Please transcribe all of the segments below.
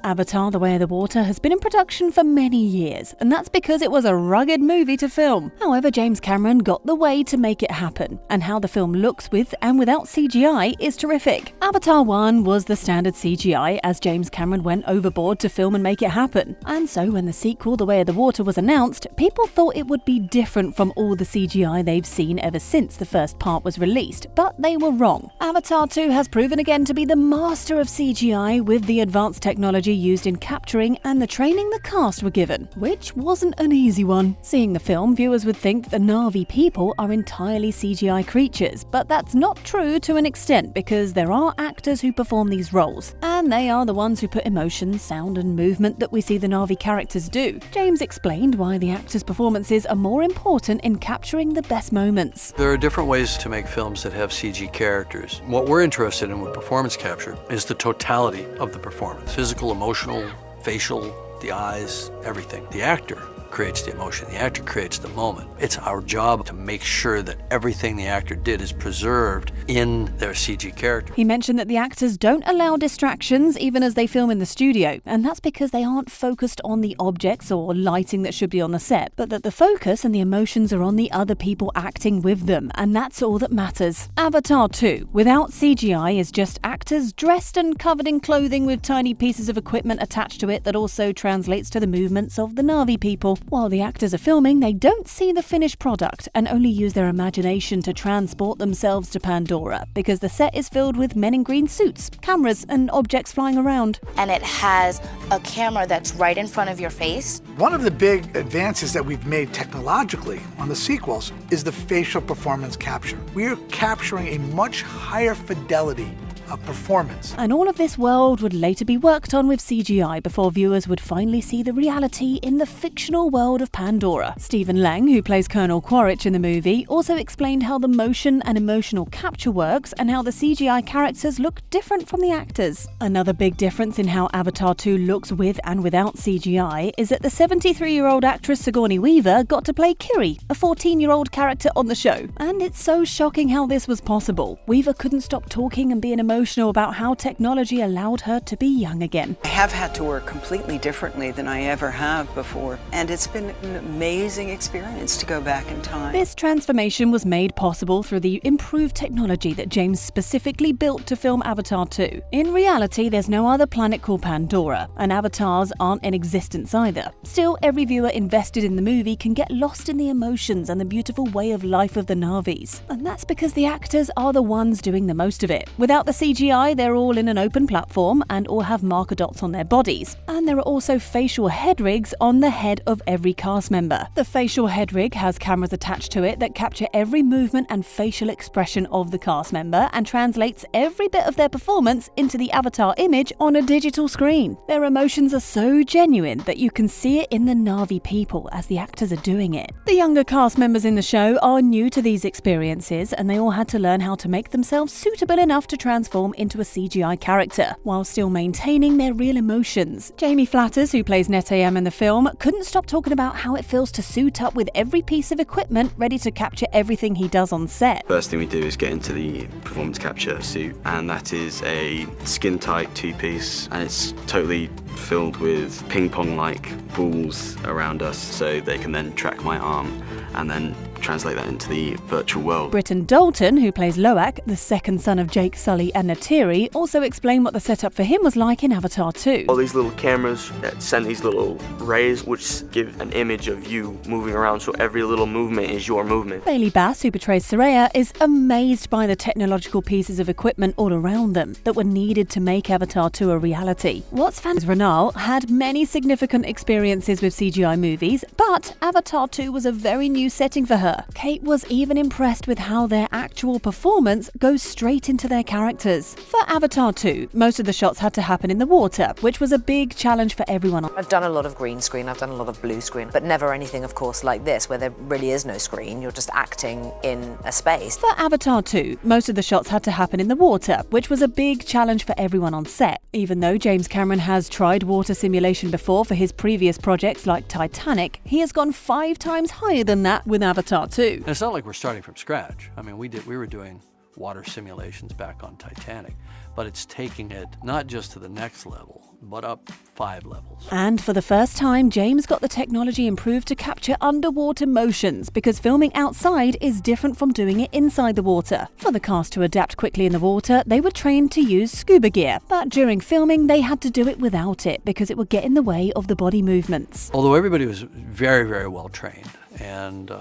Avatar: The Way of the Water has been in production for many years, and that's because it was a rugged movie to film. However, James Cameron got the way to make it happen, and how the film looks with and without CGI is terrific. Avatar 1 was the standard CGI, as James Cameron went overboard to film and make it happen. And so when the sequel, The Way of the Water, was announced, people thought it would be different from all the CGI they've seen ever since the first part was released, but they were wrong. Avatar 2 has proven again to be the master of CGI, with the advanced technology used in capturing and the training the cast were given, which wasn't an easy one. Seeing the film, viewers would think the Na'vi people are entirely CGI creatures, but that's not true to an extent, because there are actors who perform these roles, and they are the ones who put emotion, sound and movement that we see the Na'vi characters do. James explained why the actors' performances are more important in capturing the best moments. There are different ways to make films that have CG characters. What we're interested in with performance capture is the totality of the performance. Physical, emotional, facial, the eyes, everything. The actor creates the emotion, the actor creates the moment. It's our job to make sure that everything the actor did is preserved in their CG character. He mentioned that the actors don't allow distractions even as they film in the studio, and that's because they aren't focused on the objects or lighting that should be on the set, but that the focus and the emotions are on the other people acting with them, and that's all that matters. Avatar 2, without CGI, is just actors dressed and covered in clothing with tiny pieces of equipment attached to it that also translates to the movements of the Na'vi people. While the actors are filming, they don't see the finished product and only use their imagination to transport themselves to Pandora, because the set is filled with men in green suits, cameras and objects flying around. And it has a camera that's right in front of your face. One of the big advances that we've made technologically on the sequels is the facial performance capture. We are capturing a much higher fidelity of performance. And all of this world would later be worked on with CGI before viewers would finally see the reality in the fictional world of Pandora. Stephen Lang, who plays Colonel Quaritch in the movie, also explained how the motion and emotional capture works and how the CGI characters look different from the actors. Another big difference in how Avatar 2 looks with and without CGI is that the 73-year-old actress Sigourney Weaver got to play Kiri, a 14-year-old character on the show. And it's so shocking how this was possible. Weaver couldn't stop talking and being emotional about how technology allowed her to be young again. I have had to work completely differently than I ever have before, and it's been an amazing experience to go back in time. This transformation was made possible through the improved technology that James specifically built to film Avatar 2. In reality, there's no other planet called Pandora, and avatars aren't in existence either. Still, every viewer invested in the movie can get lost in the emotions and the beautiful way of life of the Na'vis. And that's because the actors are the ones doing the most of it. Without the CGI, they're all in an open platform and all have marker dots on their bodies. And there are also facial head rigs on the head of every cast member. The facial head rig has cameras attached to it that capture every movement and facial expression of the cast member and translates every bit of their performance into the avatar image on a digital screen. Their emotions are so genuine that you can see it in the Na'vi people as the actors are doing it. The younger cast members in the show are new to these experiences, and they all had to learn how to make themselves suitable enough to transform into a CGI character, while still maintaining their real emotions. Jamie Flatters, who plays Netayam in the film, couldn't stop talking about how it feels to suit up with every piece of equipment ready to capture everything he does on set. First thing we do is get into the performance capture suit, and that is a skin-tight two-piece, and it's totally filled with ping-pong-like balls around us, so they can then track my arm and then translate that into the virtual world. Britton Dalton, who plays Loak, the second son of Jake Sully and Natiri, also explained what the setup for him was like in Avatar 2. All these little cameras that send these little rays which give an image of you moving around, so every little movement is your movement. Bailey Bass, who portrays Soraya, is amazed by the technological pieces of equipment all around them that were needed to make Avatar 2 a reality. What's fan is Renal had many significant experiences with CGI movies, but Avatar 2 was a very new setting for her. Kate was even impressed with how their actual performance goes straight into their characters. For Avatar 2, most of the shots had to happen in the water, which was a big challenge for everyone. I've done a lot of green screen, I've done a lot of blue screen, but never anything, of course, like this, where there really is no screen, you're just acting in a space. For Avatar 2, most of the shots had to happen in the water, which was a big challenge for everyone on set. Even though James Cameron has tried water simulation before for his previous projects like Titanic, he has gone 5 times higher than that with Avatar 2. And it's not like we're starting from scratch. I mean, we were doing water simulations back on Titanic, but it's taking it not just to the next level, but up 5 levels. And for the first time, James got the technology improved to capture underwater motions, because filming outside is different from doing it inside the water. For the cast to adapt quickly in the water, they were trained to use scuba gear, but during filming they had to do it without it because it would get in the way of the body movements. Although everybody was very, very well trained, and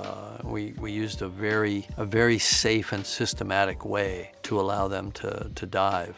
we used a very safe and systematic way to allow them to dive.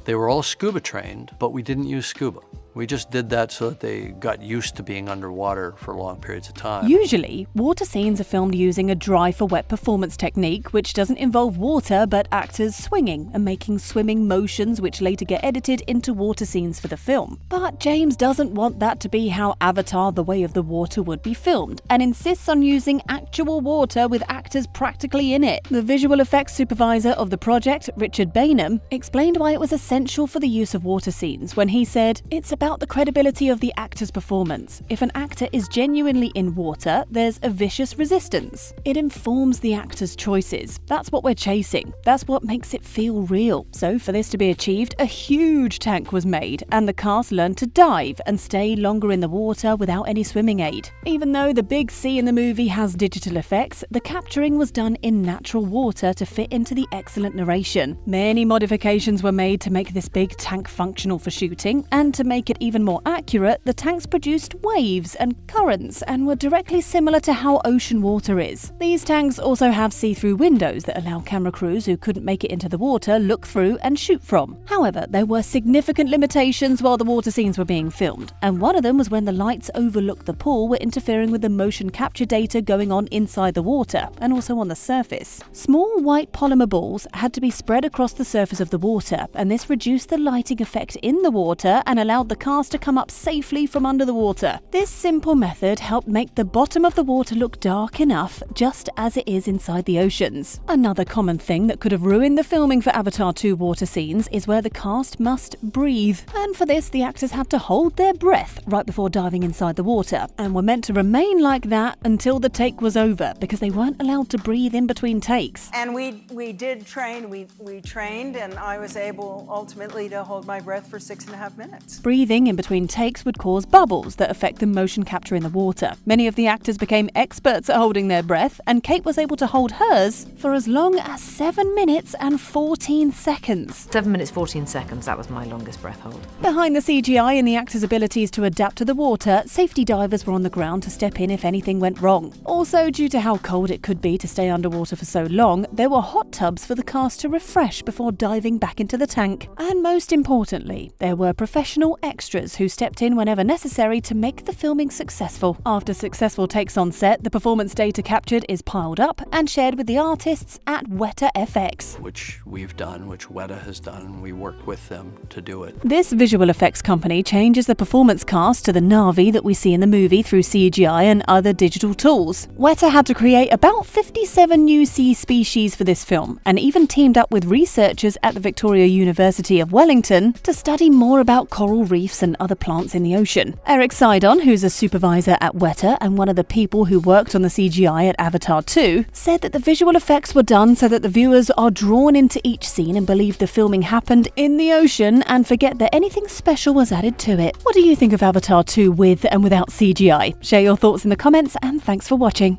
They were all scuba trained, but we didn't use scuba. We just did that so that they got used to being underwater for long periods of time. Usually, water scenes are filmed using a dry for wet performance technique, which doesn't involve water but actors swinging and making swimming motions, which later get edited into water scenes for the film. But James doesn't want that to be how Avatar: The Way of the Water would be filmed, and insists on using actual water with actors practically in it. The visual effects supervisor of the project, Richard Bainham, explained why it was essential for the use of water scenes when he said, "It's about the credibility of the actor's performance. If an actor is genuinely in water, there's a vicious resistance. It informs the actor's choices. That's what we're chasing. That's what makes it feel real." So for this to be achieved, a huge tank was made, and the cast learned to dive and stay longer in the water without any swimming aid. Even though the big sea in the movie has digital effects, the capturing was done in natural water to fit into the excellent narration. Many modifications were made to make this big tank functional for shooting, and to make it even more accurate, the tanks produced waves and currents and were directly similar to how ocean water is. These tanks also have see-through windows that allow camera crews who couldn't make it into the water look through and shoot from. However, there were significant limitations while the water scenes were being filmed, and one of them was when the lights overlooked the pool were interfering with the motion capture data going on inside the water and also on the surface. Small white polymer balls had to be spread across the surface of the water, and this reduced the lighting effect in the water and allowed the cast to come up safely from under the water. This simple method helped make the bottom of the water look dark enough, just as it is inside the oceans. Another common thing that could have ruined the filming for Avatar 2 water scenes is where the cast must breathe. And for this, the actors had to hold their breath right before diving inside the water, and were meant to remain like that until the take was over, because they weren't allowed to breathe in between takes. And we did train, we trained, and I was able ultimately to hold my breath for 6.5 minutes. Breathing in between takes would cause bubbles that affect the motion capture in the water. Many of the actors became experts at holding their breath, and Kate was able to hold hers for as long as 7 minutes and 14 seconds. 7 minutes 14 seconds, that was my longest breath hold. Behind the CGI and the actors' abilities to adapt to the water, safety divers were on the ground to step in if anything went wrong. Also, due to how cold it could be to stay underwater for so long, there were hot tubs for the cast to refresh before diving back into the tank. And most importantly, there were professional extras who stepped in whenever necessary to make the filming successful. After successful takes on set, the performance data captured is piled up and shared with the artists at Weta FX. Which we've done, which Weta has done, and we worked with them to do it. This visual effects company changes the performance cast to the Na'vi that we see in the movie through CGI and other digital tools. Weta had to create about 57 new sea species for this film, and even teamed up with researchers at the Victoria University of Wellington to study more about coral reefs and other plants in the ocean. Eric Sidon, who's a supervisor at Weta and one of the people who worked on the CGI at Avatar 2, said that the visual effects were done so that the viewers are drawn into each scene and believe the filming happened in the ocean and forget that anything special was added to it. What do you think of Avatar 2 with and without CGI? Share your thoughts in the comments, and thanks for watching.